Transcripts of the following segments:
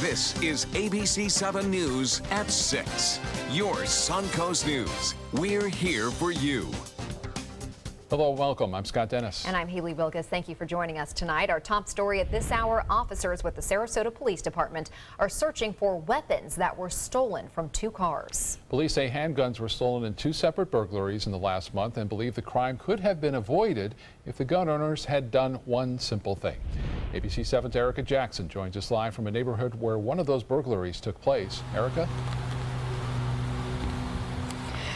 This is ABC7 News at 6. Your Suncoast News. We're here for you. Hello, welcome. I'm Scott Dennis. And I'm Haley Wilgus. Thank you for joining us tonight. Our top story at this hour, officers with the Sarasota Police Department are searching for weapons that were stolen from 2 cars. Police say handguns were stolen in 2 separate burglaries in the last month and believe the crime could have been avoided if the gun owners had done one simple thing. ABC7's Erica Jackson joins us live from a neighborhood where one of those burglaries took place. Erica?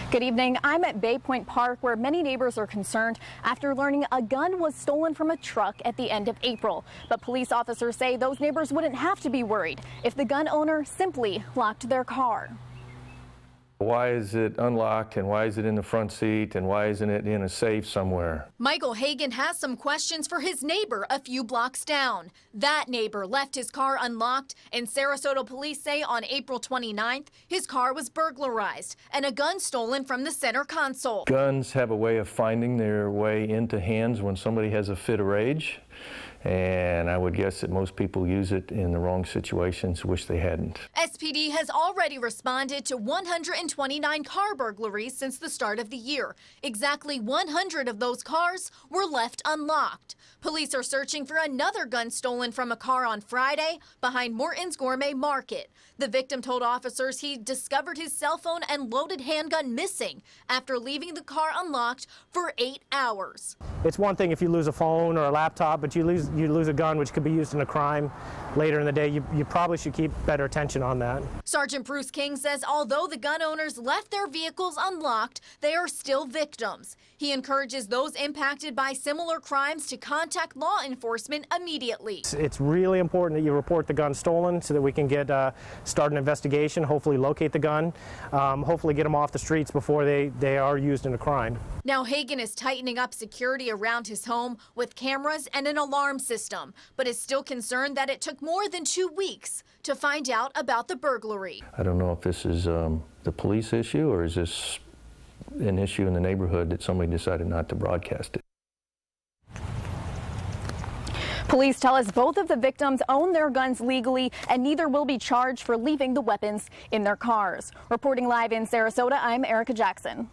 Good evening. I'm at Bay Point Park, where many neighbors are concerned after learning a gun was stolen from a truck at the end of April. But police officers say those neighbors wouldn't have to be worried if the gun owner simply locked their car. Why is it unlocked, and why is it in the front seat, and why isn't it in a safe somewhere? Michael Hagan has some questions for his neighbor a few blocks down. That neighbor left his car unlocked, and Sarasota police say on April 29th, his car was burglarized and a gun stolen from the center console. Guns have a way of finding their way into hands when somebody has a fit of rage. And I would guess that most people use it in the wrong situations, wish they hadn't. SPD has already responded to 129 car burglaries since the start of the year. Exactly 100 of those cars were left unlocked. Police are searching for another gun stolen from a car on Friday behind Morton's Gourmet Market. The victim told officers he discovered his cell phone and loaded handgun missing after leaving the car unlocked for 8 hours. It's one thing if you lose a phone or a laptop, but you lose a gun, which could be used in a crime later in the day. You probably should keep better attention on that. Sergeant Bruce King says although the gun owners left their vehicles unlocked, they are still victims. He encourages those impacted by similar crimes to contact law enforcement immediately. It's really important that you report the gun stolen so that we can start an investigation, hopefully locate the gun, hopefully get them off the streets before they are used in a crime. Now Hagan is tightening up security around his home with cameras and an alarm system, but is still concerned that it took more than 2 weeks to find out about the burglary. I don't know if this is the police issue, or is this an issue in the neighborhood that somebody decided not to broadcast it. Police tell us both of the victims own their guns legally, and neither will be charged for leaving the weapons in their cars. Reporting live in Sarasota, I'm Erica Jackson.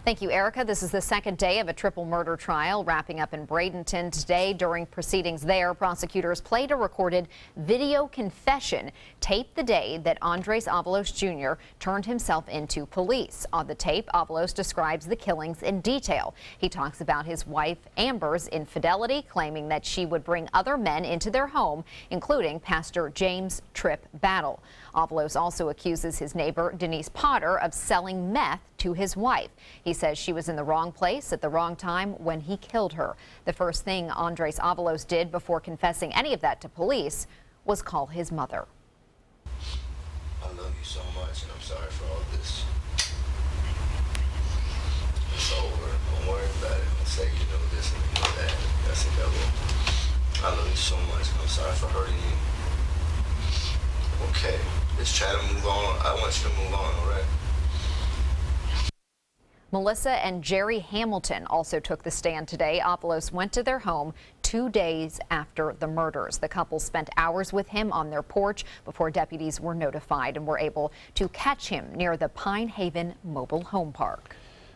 Thank you, Erica. This is the second day of a triple murder trial wrapping up in Bradenton today. During proceedings there, prosecutors played a recorded video confession taped the day that Andres Avalos Jr. turned himself into police. On the tape, Avalos describes the killings in detail. He talks about his wife Amber's infidelity, claiming that she would bring other men into their home, including Pastor James Tripp Battle. Avalos also accuses his neighbor Denise Potter of selling meth to his wife. He says she was in the wrong place at the wrong time when he killed her. The first thing Andres Avalos did before confessing any of that to police was call his mother. I love you so much, and I'm sorry for all this. It's over. Don't worry about it. Don't say you know this and you know that. That's the devil. I love you so much, and I'm sorry for hurting you. Okay, let's try to move on. I want you to move on, all right? Melissa and Jerry Hamilton also took the stand today. Avalos went to their home 2 days after the murders. The couple spent hours with him on their porch before deputies were notified and were able to catch him near the Pine Haven Mobile Home Park.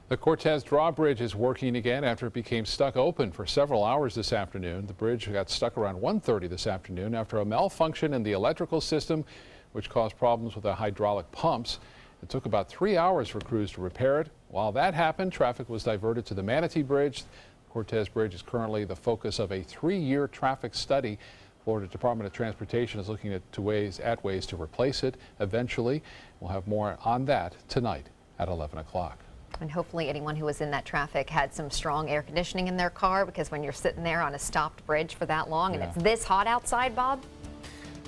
The Cortez Drawbridge is working again after it became stuck open for several hours this afternoon. The bridge got stuck around 1:30 this afternoon after a malfunction in the electrical system, which caused problems with the hydraulic pumps. It took about 3 hours for crews to repair it. While that happened, traffic was diverted to the Manatee Bridge. The Cortez Bridge is currently the focus of a 3-year traffic study. Florida Department of Transportation is looking at ways to replace it eventually. We'll have more on that tonight at 11 o'clock. And hopefully anyone who was in that traffic had some strong air conditioning in their car, because when you're sitting there on a stopped bridge for that long and it's this hot outside, Bob.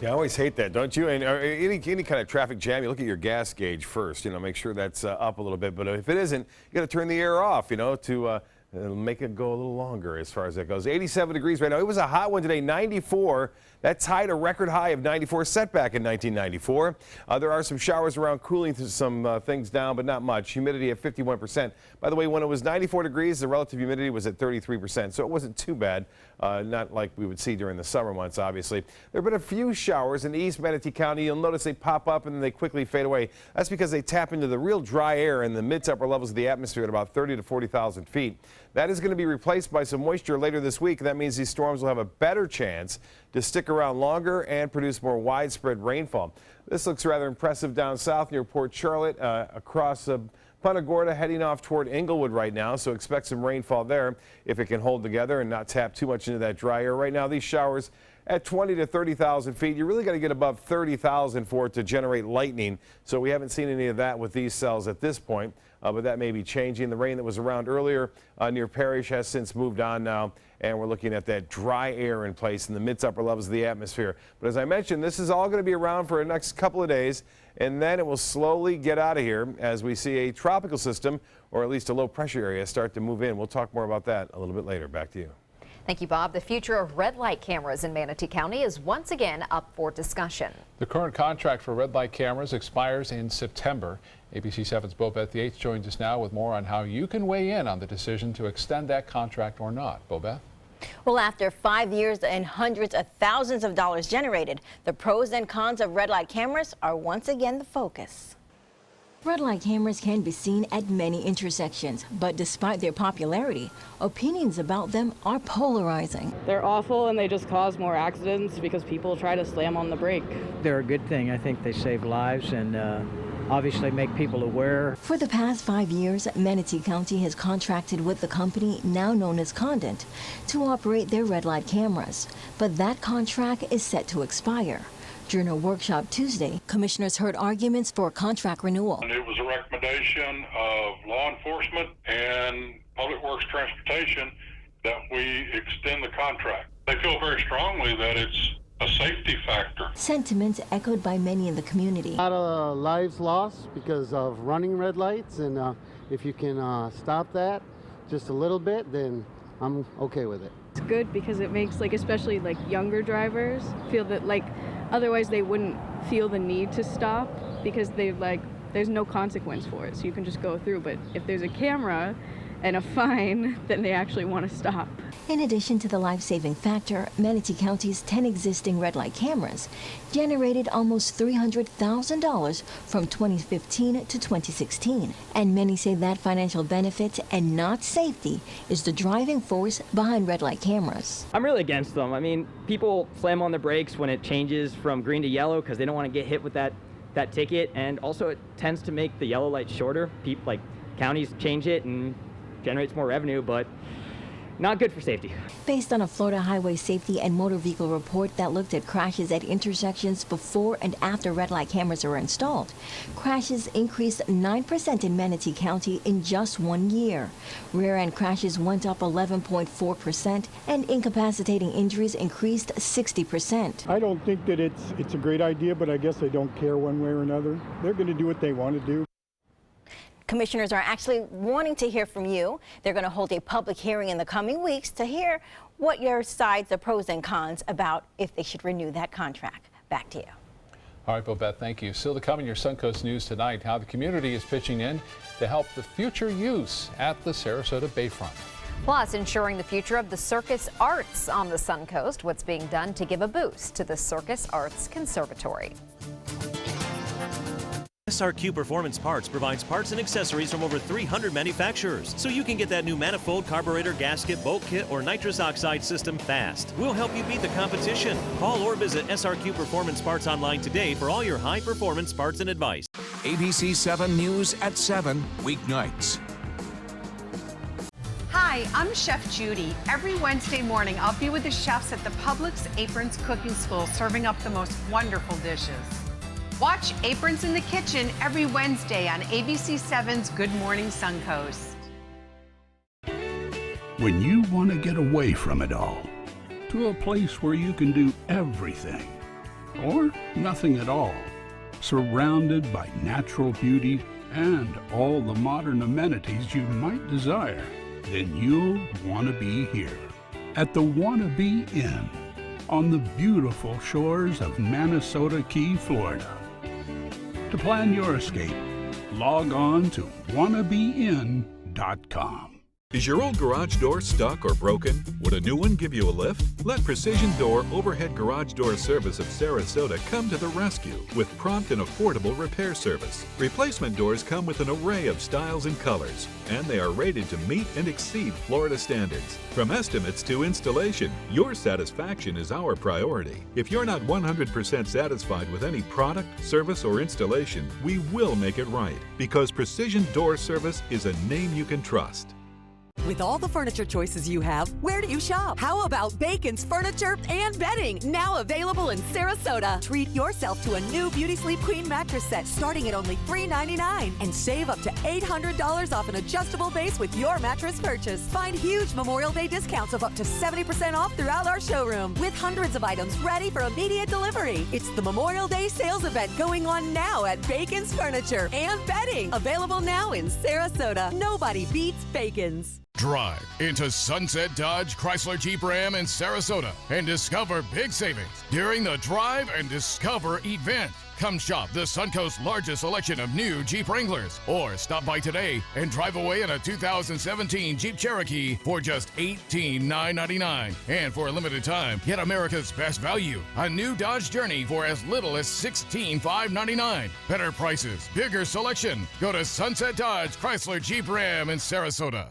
Yeah, I always hate that, don't you? And any kind of traffic jam, you look at your gas gauge first, make sure that's up a little bit. But if it isn't, you got to turn the air off, to make it go a little longer as far as that goes. 87 degrees right now. It was a hot one today, 94. That tied a record high of 94 set back in 1994. There are some showers around cooling some things down, but not much. Humidity at 51%. By the way, when it was 94 degrees, the relative humidity was at 33%, so it wasn't too bad. Not like we would see during the summer months, obviously. There have been a few showers in East Manatee County. You'll notice they pop up and then they quickly fade away. That's because they tap into the real dry air in the mid to upper levels of the atmosphere at about 30 to 40,000 feet. That is going to be replaced by some moisture later this week. That means these storms will have a better chance to stick around longer and produce more widespread rainfall. This looks rather impressive down south near Port Charlotte, across Punta Gorda, heading off toward Inglewood right now, so expect some rainfall there if it can hold together and not tap too much into that dry air. Right now, these showers at 20 to 30,000 feet. You really got to get above 30,000 for it to generate lightning, so we haven't seen any of that with these cells at this point, but that may be changing. The rain that was around earlier near Parrish has since moved on now, and we're looking at that dry air in place in the mid to upper levels of the atmosphere. But as I mentioned, this is all going to be around for the next couple of days, and then it will slowly get out of here as we see a tropical system, or at least a low pressure area, start to move in. We'll talk more about that a little bit later. Back to you. Thank you, Bob. The future of red light cameras in Manatee County is once again up for discussion. The current contract for red light cameras expires in September. ABC7's Bobeth Yates joins us now with more on how you can weigh in on the decision to extend that contract or not. Bobeth? Well, after 5 years and hundreds of thousands of dollars generated, the pros and cons of red light cameras are once again the focus. Red light cameras can be seen at many intersections, but despite their popularity, opinions about them are polarizing. They're awful and they just cause more accidents because people try to slam on the brake. They're a good thing. I think they save lives and obviously make people aware. For the past 5 years, Manatee County has contracted with the company now known as Condent to operate their red light cameras, but that contract is set to expire. During a workshop Tuesday, commissioners heard arguments for contract renewal. And it was a recommendation of law enforcement and Public Works Transportation that we extend the contract. They feel very strongly that it's a safety factor. Sentiments echoed by many in the community. A lot of lives lost because of running red lights, and if you can stop that just a little bit, then I'm okay with it. It's good because it makes, especially younger drivers feel that otherwise they wouldn't feel the need to stop because there's no consequence for it, so you can just go through. But if there's a camera and a fine, then they actually want to stop. In addition to the life-saving factor, Manatee County's 10 existing red light cameras generated almost $300,000 from 2015 to 2016. And many say that financial benefit and not safety is the driving force behind red light cameras. I'm really against them. I mean, people slam on the brakes when it changes from green to yellow because they don't want to get hit with that ticket, and also it tends to make the yellow light shorter. Counties change it and generates more revenue, but not good for safety. Based on a Florida Highway Safety and Motor Vehicle report that looked at crashes at intersections before and after red light cameras were installed, crashes increased 9% in Manatee County in just 1 year. Rear-end crashes went up 11.4%, and incapacitating injuries increased 60%. I don't think that it's a great idea, but I guess they don't care one way or another. They're going to do what they want to do. Commissioners are actually wanting to hear from you. They're going to hold a public hearing in the coming weeks to hear what your sides, the pros and cons, about if they should renew that contract. Back to you. All right, Bobeth, thank you. Still to come in your Suncoast News tonight, how the community is pitching in to help the future use at the Sarasota Bayfront. Plus, ensuring the future of the circus arts on the Suncoast, what's being done to give a boost to the Circus Arts Conservatory. SRQ Performance Parts provides parts and accessories from over 300 manufacturers, so you can get that new manifold, carburetor, gasket, bolt kit, or nitrous oxide system fast. We'll help you beat the competition. Call or visit SRQ Performance Parts online today for all your high-performance parts and advice. ABC7 News at 7, weeknights. Hi, I'm Chef Judy. Every Wednesday morning, I'll be with the chefs at the Publix Aprons Cooking School, serving up the most wonderful dishes. Watch Aprons in the Kitchen every Wednesday on ABC7's Good Morning Suncoast. When you want to get away from it all, to a place where you can do everything, or nothing at all, surrounded by natural beauty and all the modern amenities you might desire, then you'll want to be here at the Wanna Be Inn. on the beautiful shores of Manasota Key, Florida. To plan your escape, log on to wannabein.com. Is your old garage door stuck or broken? Would a new one give you a lift? Let Precision Door Overhead Garage Door Service of Sarasota come to the rescue with prompt and affordable repair service. Replacement doors come with an array of styles and colors, and they are rated to meet and exceed Florida standards. From estimates to installation, your satisfaction is our priority. If you're not 100% satisfied with any product, service, or installation, we will make it right, because Precision Door Service is a name you can trust. With all the furniture choices you have, where do you shop? How about Bacon's Furniture and Bedding, now available in Sarasota? Treat yourself to a new Beauty Sleep Queen mattress set starting at only $399 and save up to $800 off an adjustable base with your mattress purchase. Find huge Memorial Day discounts of up to 70% off throughout our showroom with hundreds of items ready for immediate delivery. It's the Memorial Day sales event going on now at Bacon's Furniture and Bedding, available now in Sarasota. Nobody beats Bacon's. Drive into Sunset Dodge Chrysler Jeep Ram in Sarasota and discover big savings during the Drive and Discover event. Come shop the Suncoast's largest selection of new Jeep Wranglers, or stop by today and drive away in a 2017 Jeep Cherokee for just $18,999. And for a limited time, get America's best value, a new Dodge Journey for as little as $16,599. Better prices, bigger selection. Go to Sunset Dodge Chrysler Jeep Ram in Sarasota.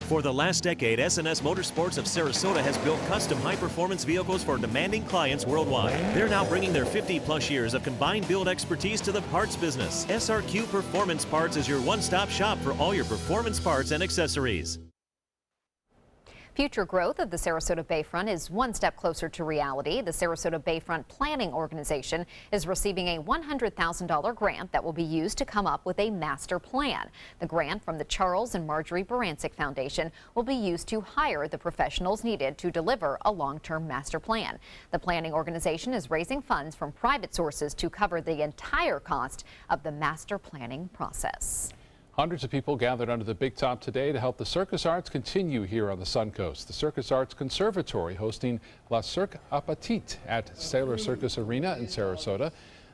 For the last decade, S&S Motorsports of Sarasota has built custom high-performance vehicles for demanding clients worldwide. They're now bringing their 50-plus years of combined build expertise to the parts business. SRQ Performance Parts is your one-stop shop for all your performance parts and accessories. Future growth of the Sarasota Bayfront is one step closer to reality. The Sarasota Bayfront Planning Organization is receiving a $100,000 grant that will be used to come up with a master plan. The grant from the Charles and Marjorie Barancik Foundation will be used to hire the professionals needed to deliver a long-term master plan. The planning organization is raising funds from private sources to cover the entire cost of the master planning process. Hundreds of people gathered under the Big Top today to help the circus arts continue here on the Suncoast. The Circus Arts Conservatory hosting La Cirque Apatite at Sailor Circus Arena in Sarasota.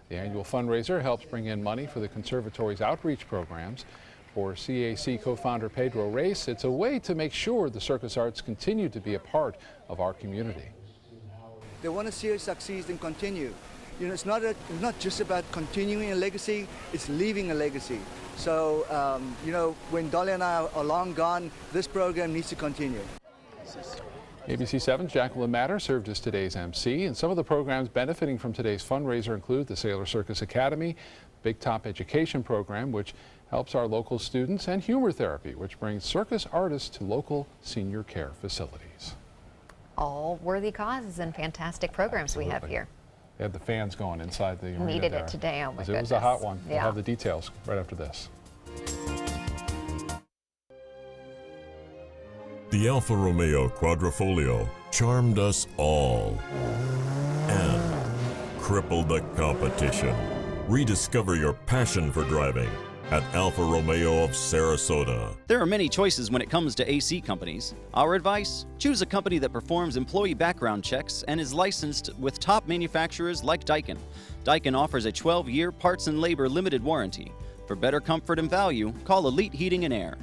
The annual fundraiser helps bring in money for the conservatory's outreach programs. For CAC co-founder Pedro Reyes, it's a way to make sure the circus arts continue to be a part of our community. They want to see us succeed and continue. You know, it's not just about continuing a legacy, it's leaving a legacy. So, you know, when Dolly and I are long gone, this program needs to continue. ABC7's Jacqueline Matter served as today's MC, and some of the programs benefiting from today's fundraiser include the Sailor Circus Academy, Big Top Education Program, which helps our local students, and Humor Therapy, which brings circus artists to local senior care facilities. All worthy causes and fantastic programs we have here. They had the fans going inside the arena. Needed it today, oh my goodness. It was a hot one. Yeah. We'll have the details right after this. The Alfa Romeo Quadrifoglio charmed us all and crippled the competition. Rediscover your passion for driving at Alfa Romeo of Sarasota. There are many choices when it comes to AC companies. Our advice? Choose a company that performs employee background checks and is licensed with top manufacturers like Daikin. Daikin offers a 12-year parts and labor limited warranty. For better comfort and value, call Elite Heating and Air.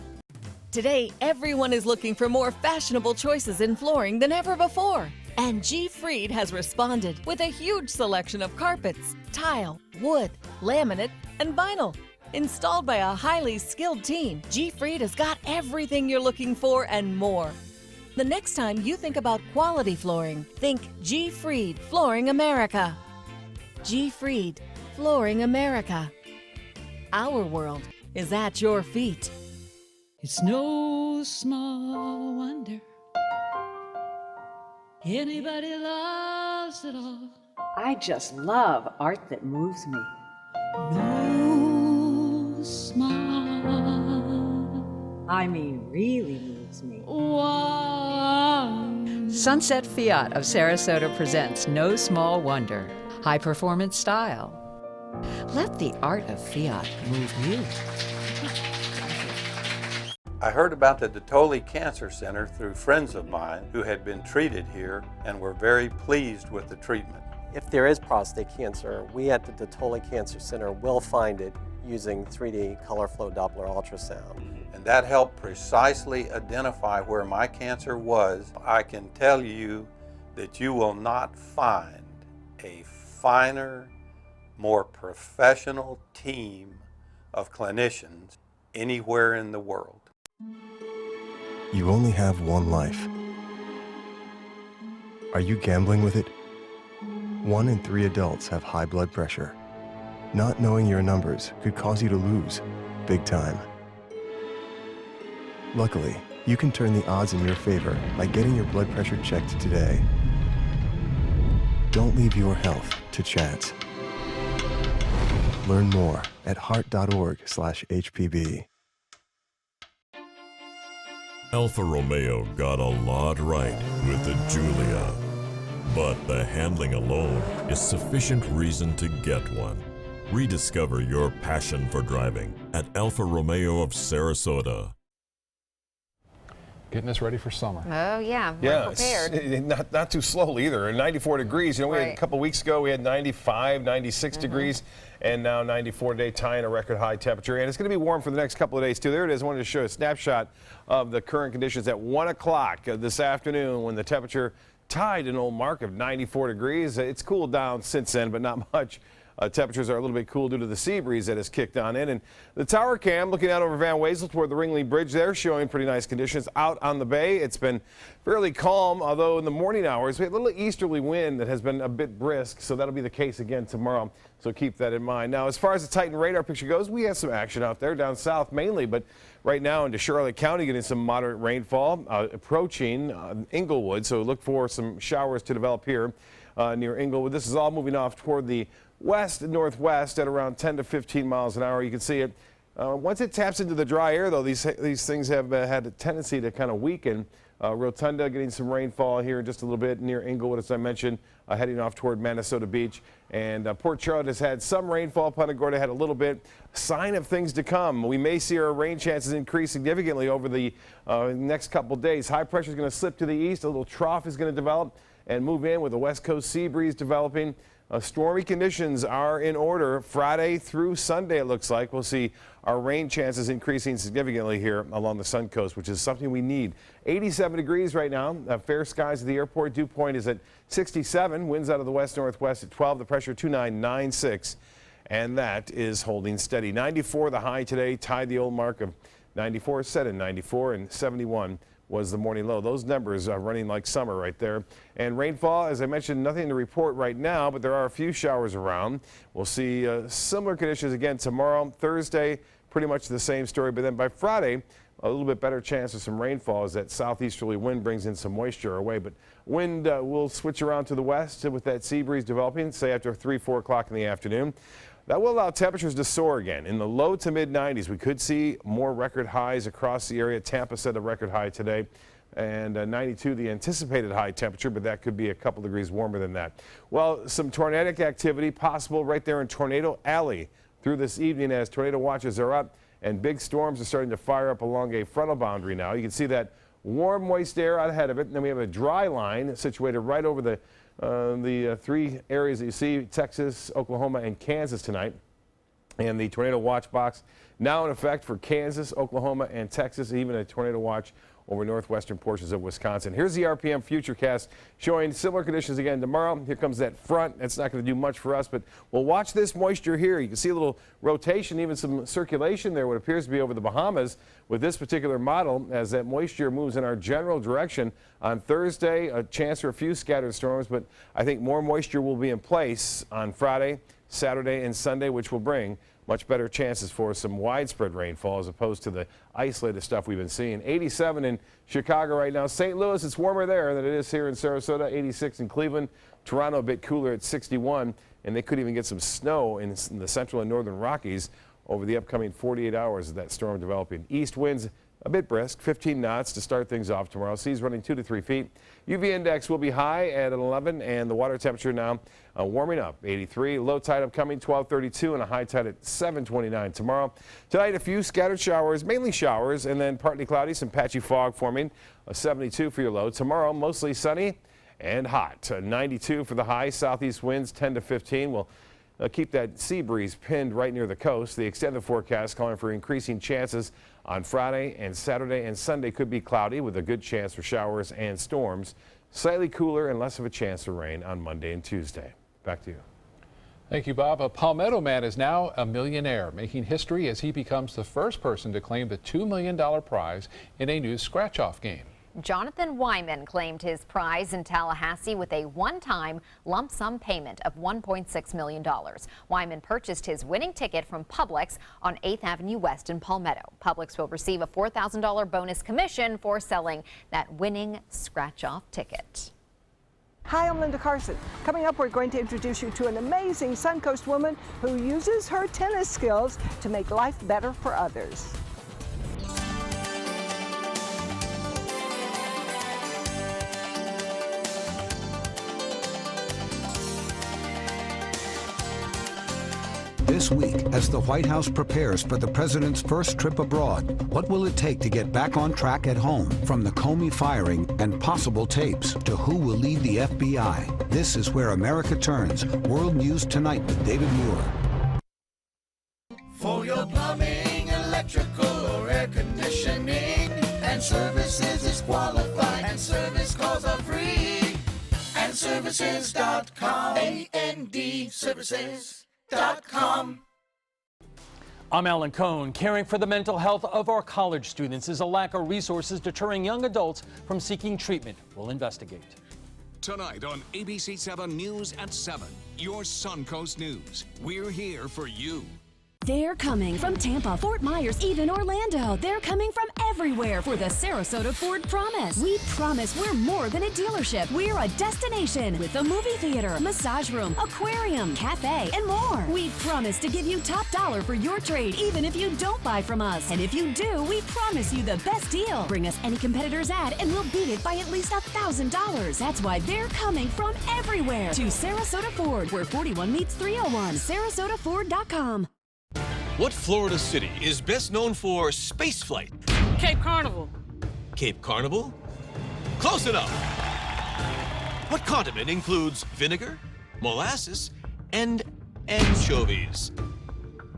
Today, everyone is looking for more fashionable choices in flooring than ever before. And G. Fried has responded with a huge selection of carpets, tile, wood, laminate, and vinyl. Installed by a highly skilled team, G. Fried has got everything you're looking for and more. The next time you think about quality flooring, think G. Fried Flooring America. G. Fried Flooring America. Our world is at your feet. It's no small wonder anybody loves it all. I just love art that moves me. No small, I mean really moves me. One. Sunset Fiat of Sarasota presents No Small Wonder. High performance style. Let the art of Fiat move you. I heard about the Dotoli Cancer Center through friends of mine who had been treated here and were very pleased with the treatment. If there is prostate cancer, we at the Dotoli Cancer Center will find it using 3D color flow Doppler ultrasound. And that helped precisely identify where my cancer was. I can tell you that you will not find a finer, more professional team of clinicians anywhere in the world. You only have one life. Are you gambling with it? 1 in 3 adults have high blood pressure. Not knowing your numbers could cause you to lose, big time. Luckily, you can turn the odds in your favor by getting your blood pressure checked today. Don't leave your health to chance. Learn more at heart.org/HPB. Alfa Romeo got a lot right with the Giulia, but the handling alone is sufficient reason to get one. Rediscover your passion for driving at Alfa Romeo of Sarasota. Getting us ready for summer. Oh, yeah. Yeah, prepared. not too slowly either. 94 degrees. You know, we had a couple weeks ago, we had 95, 96 degrees, and now 94 today, tying a record high temperature. And it's going to be warm for the next couple of days, too. There it is. I wanted to show a snapshot of the current conditions at 1 o'clock this afternoon when the temperature tied an old mark of 94 degrees. It's cooled down since then, but not much. Temperatures are a little bit cool due to the sea breeze that has kicked on in. And the tower cam looking out over Van Wezel toward the Ringley Bridge there, showing pretty nice conditions out on the bay. It's been fairly calm, although in the morning hours we had a little easterly wind that has been a bit brisk, so that'll be the case again tomorrow. So keep that in mind. Now, as far as the Titan radar picture goes, we have some action out there down south mainly, but right now into Charlotte County getting some moderate rainfall approaching Inglewood. So look for some showers to develop here near Inglewood. This is all moving off toward the west and northwest at around 10 to 15 miles an hour. You can see it. Once it taps into the dry air, though, these things have had a tendency to kind of weaken. Rotunda getting some rainfall here in just a little bit near Inglewood, as I mentioned, heading off toward Minnesota Beach. And Port Charlotte has had some rainfall. Punta Gorda had a little bit. Sign of things to come. We may see our rain chances increase significantly over the next couple days. High pressure is going to slip to the east. A little trough is going to develop and move in with the west coast sea breeze developing. Stormy conditions are in order Friday through Sunday, it looks like. We'll see our rain chances increasing significantly here along the Sun Coast, which is something we need. 87 degrees right now. Fair skies at the airport. Dew point is at 67. Winds out of the west-northwest at 12. The pressure 2996. And that is holding steady. 94 the high today. Tied the old mark of 94. Set in 94 and 71. Was the morning low. Those numbers are running like summer right there. And rainfall, as I mentioned, nothing to report right now, but there are a few showers around. We'll see similar conditions again tomorrow. Thursday, pretty much the same story, but then by Friday, a little bit better chance of some rainfall as that southeasterly wind brings in some moisture our way. But wind will switch around to the west with that sea breeze developing, say after 3, 4 o'clock in the afternoon. That will allow temperatures to soar again. In the low to mid 90s, we could see more record highs across the area. Tampa set a record high today, and 92 the anticipated high temperature, but that could be a couple degrees warmer than that. Well, some tornadic activity possible right there in Tornado Alley through this evening as tornado watches are up and big storms are starting to fire up along a frontal boundary now. You can see that warm, moist air out ahead of it, and then we have a dry line situated right over the 3 areas that you see, Texas, Oklahoma, and Kansas tonight. And the tornado watch box now in effect for Kansas, Oklahoma, and Texas, even a tornado watch over northwestern portions of Wisconsin. Here's the RPM Futurecast showing similar conditions again tomorrow. Here comes that front. That's not going to do much for us, but we'll watch this moisture here. You can see a little rotation, even some circulation there, what appears to be over the Bahamas with this particular model as that moisture moves in our general direction. On Thursday, a chance for a few scattered storms, but I think more moisture will be in place on Friday, Saturday, and Sunday, which will bring much better chances for some widespread rainfall as opposed to the isolated stuff we've been seeing. 87 in Chicago right now. St. Louis, it's warmer there than it is here in Sarasota. 86 in Cleveland. Toronto a bit cooler at 61, and they could even get some snow in the central and northern Rockies over the upcoming 48 hours of that storm developing. East winds a bit brisk, 15 knots to start things off tomorrow. Seas running 2 to 3 feet. UV index will be high at 11, and the water temperature now warming up, 83. Low tide upcoming, 12:32, and a high tide at 7:29 tomorrow. Tonight, a few scattered showers, mainly showers, and then partly cloudy, some patchy fog forming, a 72 for your low. Tomorrow, mostly sunny and hot, 92 for the high. Southeast winds 10 to 15 will keep that sea breeze pinned right near the coast. The extended forecast calling for increasing chances on Friday, and Saturday and Sunday could be cloudy with a good chance for showers and storms. Slightly cooler and less of a chance of rain on Monday and Tuesday. Back to you. Thank you, Bob. A Palmetto man is now a millionaire, making history as he becomes the first person to claim the $2 million prize in a new scratch-off game. Jonathan Wyman claimed his prize in Tallahassee with a one-time lump sum payment of $1.6 million. Wyman purchased his winning ticket from Publix on 8th Avenue West in Palmetto. Publix will receive a $4,000 bonus commission for selling that winning scratch-off ticket. Hi, I'm Linda Carson. Coming up, we're going to introduce you to an amazing Suncoast woman who uses her tennis skills to make life better for others. This week, as the White House prepares for the president's first trip abroad, what will it take to get back on track at home? From the Comey firing and possible tapes to who will lead the FBI. This is Where America Turns. World News Tonight with David Muir. For your plumbing, electrical, or air conditioning, and services is qualified, and service calls are free. And services.com. AND services.com. I'm Alan Cohn. Caring for the mental health of our college students is a lack of resources deterring young adults from seeking treatment. We'll investigate. Tonight on ABC7 News at 7, your Suncoast News. We're here for you. They're coming from Tampa, Fort Myers, even Orlando. They're coming from everywhere for the Sarasota Ford Promise. We promise we're more than a dealership. We're a destination with a movie theater, massage room, aquarium, cafe, and more. We promise to give you top dollar for your trade, even if you don't buy from us. And if you do, we promise you the best deal. Bring us any competitor's ad and we'll beat it by at least $1,000. That's why they're coming from everywhere to Sarasota Ford, where 41 meets 301. SarasotaFord.com. What Florida city is best known for spaceflight? Cape Carnival. Cape Carnival? Close enough. What condiment includes vinegar, molasses, and anchovies?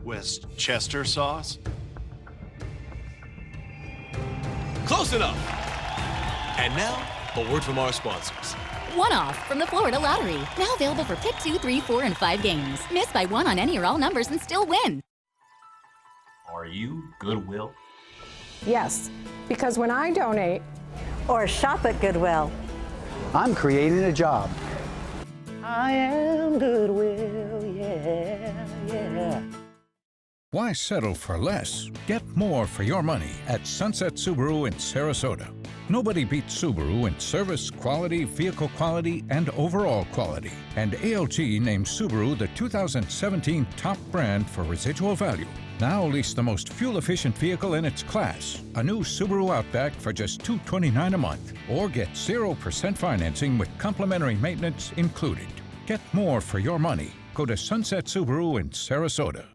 Westchester sauce. Close enough. And now, a word from our sponsors. One off from the Florida Lottery. Now available for pick 2, 3, 4, and 5 games. Miss by one on any or all numbers and still win. Are you Goodwill? Yes, because when I donate or shop at Goodwill, I'm creating a job. I am Goodwill, yeah. Why settle for less? Get more for your money at Sunset Subaru in Sarasota. Nobody beats Subaru in service, quality, vehicle quality, and overall quality. And ALT named Subaru the 2017 top brand for residual value. Now lease the most fuel-efficient vehicle in its class, a new Subaru Outback for just $229 a month. Or get 0% financing with complimentary maintenance included. Get more for your money. Go to Sunset Subaru in Sarasota.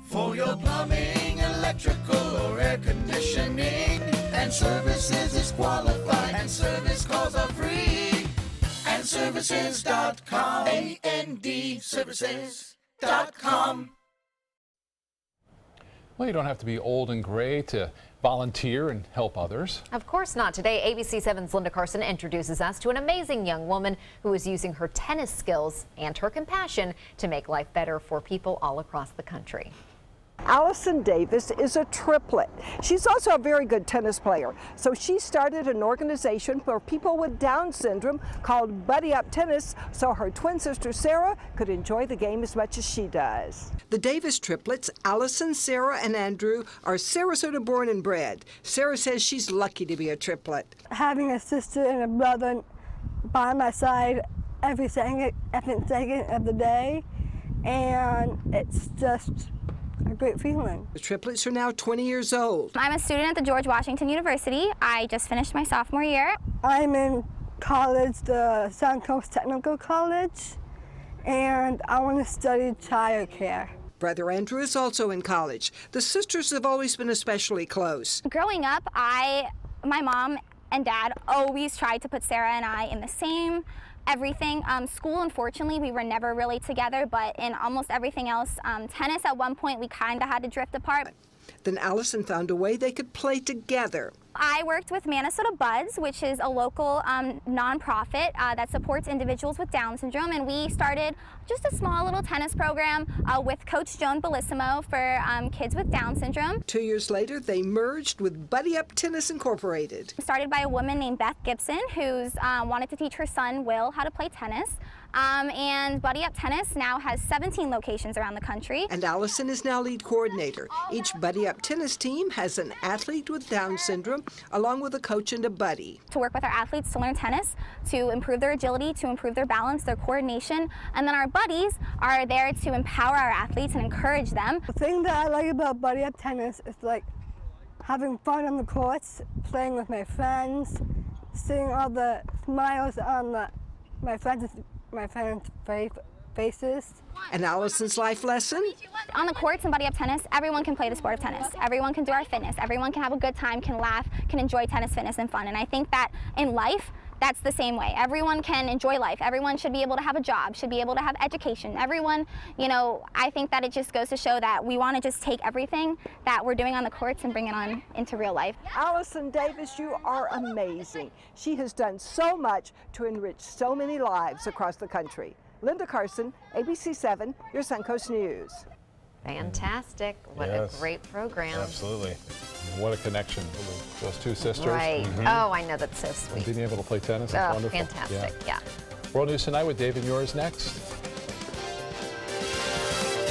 For your plumbing, electrical, or air conditioning, and services is qualified, and service calls are free. And services.com. AND services.com. Well, you don't have to be old and gray to volunteer and help others. Of course not. Today, ABC7's Linda Carson introduces us to an amazing young woman who is using her tennis skills and her compassion to make life better for people all across the country. Allison Davis is a triplet. She's also a very good tennis player. So she started an organization for people with Down syndrome called Buddy Up Tennis so her twin sister Sarah could enjoy the game as much as she does. The Davis triplets, Allison, Sarah, and Andrew, are Sarasota born and bred. Sarah says she's lucky to be a triplet. Having a sister and a brother by my side every second of the day, and it's just a a great feeling. The triplets are now 20 years old. I'm a student at the George Washington University. I just finished my sophomore year. I'm in college, the Suncoast Technical College, and I want to study child care. Brother Andrew is also in college. The sisters have always been especially close. Growing up, my mom and dad always tried to put Sarah and I in the same everything. School, unfortunately, we were never really together, but in almost everything else, tennis at one point, we kind of had to drift apart. Then Allison found a way they could play together. I worked with Minnesota Buds, which is a local nonprofit that supports individuals with Down syndrome, and we started just a small little tennis program with Coach Joan Bellissimo for kids with Down syndrome. 2 years later, they merged with Buddy Up Tennis Incorporated. Started by a woman named Beth Gibson, who's wanted to teach her son, Will, how to play tennis. And Buddy Up Tennis now has 17 locations around the country. And Allison is now lead coordinator. Each Buddy Up Tennis team has an athlete with Down syndrome, along with a coach and a buddy. To work with our athletes to learn tennis, to improve their agility, to improve their balance, their coordination, and then our buddies are there to empower our athletes and encourage them. The thing that I like about Buddy Up Tennis is like having fun on the courts, playing with my friends, seeing all the smiles on my friends' faces. And Allison's life lesson? On the courts in Buddy Up Tennis, everyone can play the sport of tennis. Everyone can do our fitness. Everyone can have a good time, can laugh, can enjoy tennis, fitness, and fun. And I think that in life, that's the same way. Everyone can enjoy life. Everyone should be able to have a job, should be able to have education. Everyone, you know, I think that it just goes to show that we want to just take everything that we're doing on the courts and bring it on into real life. Allison Davis, you are amazing. She has done so much to enrich so many lives across the country. Linda Carson, ABC7, your Suncoast News. Fantastic. What a great program. Absolutely. What a connection with those two sisters. Right. Oh, I know, that's so sweet. And being able to play tennis is wonderful. Fantastic, yeah. World News Tonight with Dave and yours next.